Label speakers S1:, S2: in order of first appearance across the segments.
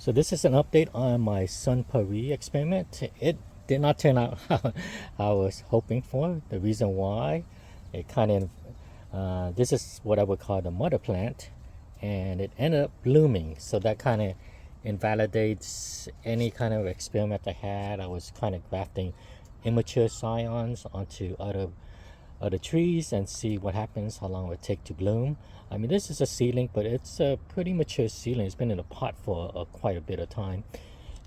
S1: So this is an update on my Sonpari experiment. It did not turn out how I was hoping for. The reason why, it kind of, this is what I would call the mother plant, and it ended up blooming. So that kind of invalidates any kind of experiment I had. I was kind of grafting immature scions onto other trees and see what happens, how long it would take to bloom. I mean, this is a seedling, but it's a pretty mature seedling. It's been in a pot for quite a bit of time,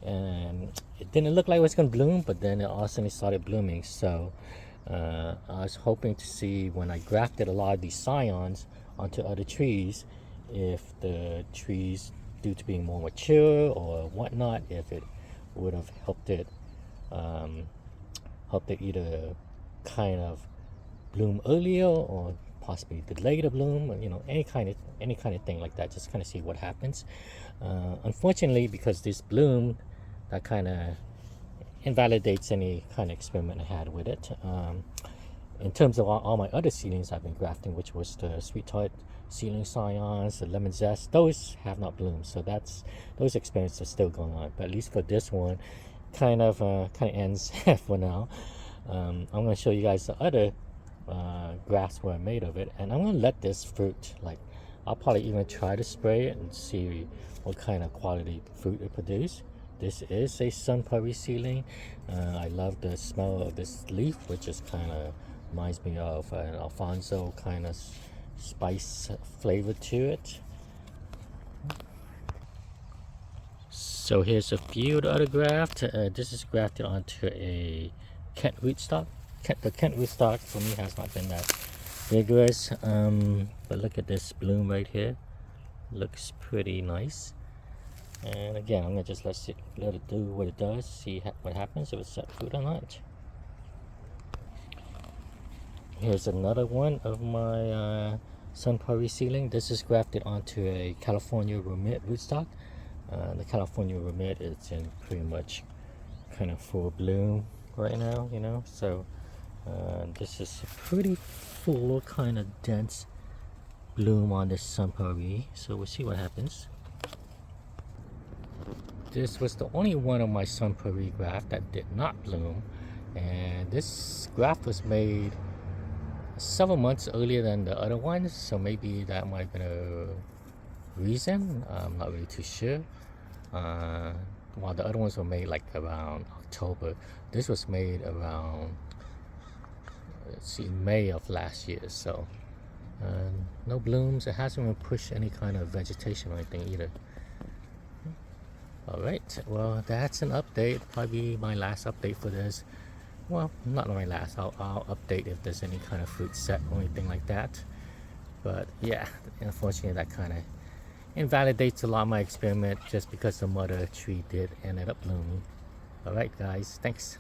S1: and it didn't look like it was going to bloom, but then it all of a sudden started blooming. So I was hoping to see, when I grafted a lot of these scions onto other trees, if the trees, due to being more mature or whatnot, if it would have helped it either kind of bloom earlier or possibly delay the bloom, or, any kind of thing like that. Just kind of see what happens. Unfortunately, because this bloom, that kind of invalidates any kind of experiment I had with it. In terms of all my other seedlings I've been grafting, which was the sweet tart seedling scions, the lemon zest, those have not bloomed. So those experiments are still going on. But at least for this one, kind of ends for now. I'm going to show you guys the other grafts were made of it, and I'm gonna let this fruit, like, I'll probably even try to spray it and see what kind of quality fruit it produces. This is a Sonpari seedling. I love the smell of this leaf, which just kind of reminds me of an Alfonso kind of spice flavor to it. So here's a few of the other graft. This is grafted onto a Kent rootstock. The Kent rootstock for me has not been that vigorous, but look at this bloom right here. Looks pretty nice. And again, I'm gonna just let it do what it does, see what happens, if it's set fruit or not. Here's another one of my Sonpari seedling. This is grafted onto a California Romit rootstock. The California Romit is in pretty much kind of full bloom right now, so this is a pretty full, kind of dense bloom on this Sonpari. So we'll see what happens. This was the only one of my Sonpari graft that did not bloom, and this graft was made several months earlier than the other ones, so maybe that might have been a reason. I'm not really too sure. While the other ones were made like around October, this was made around, let's see, May of last year. So no blooms. It hasn't even pushed any kind of vegetation or anything either. All right, well, that's an update. Probably my last update for this. Well, not my last. I'll update if there's any kind of fruit set or anything like that. But yeah, unfortunately, that kind of invalidates a lot of my experiment, just because the mother tree did ended up blooming. All right, guys, thanks.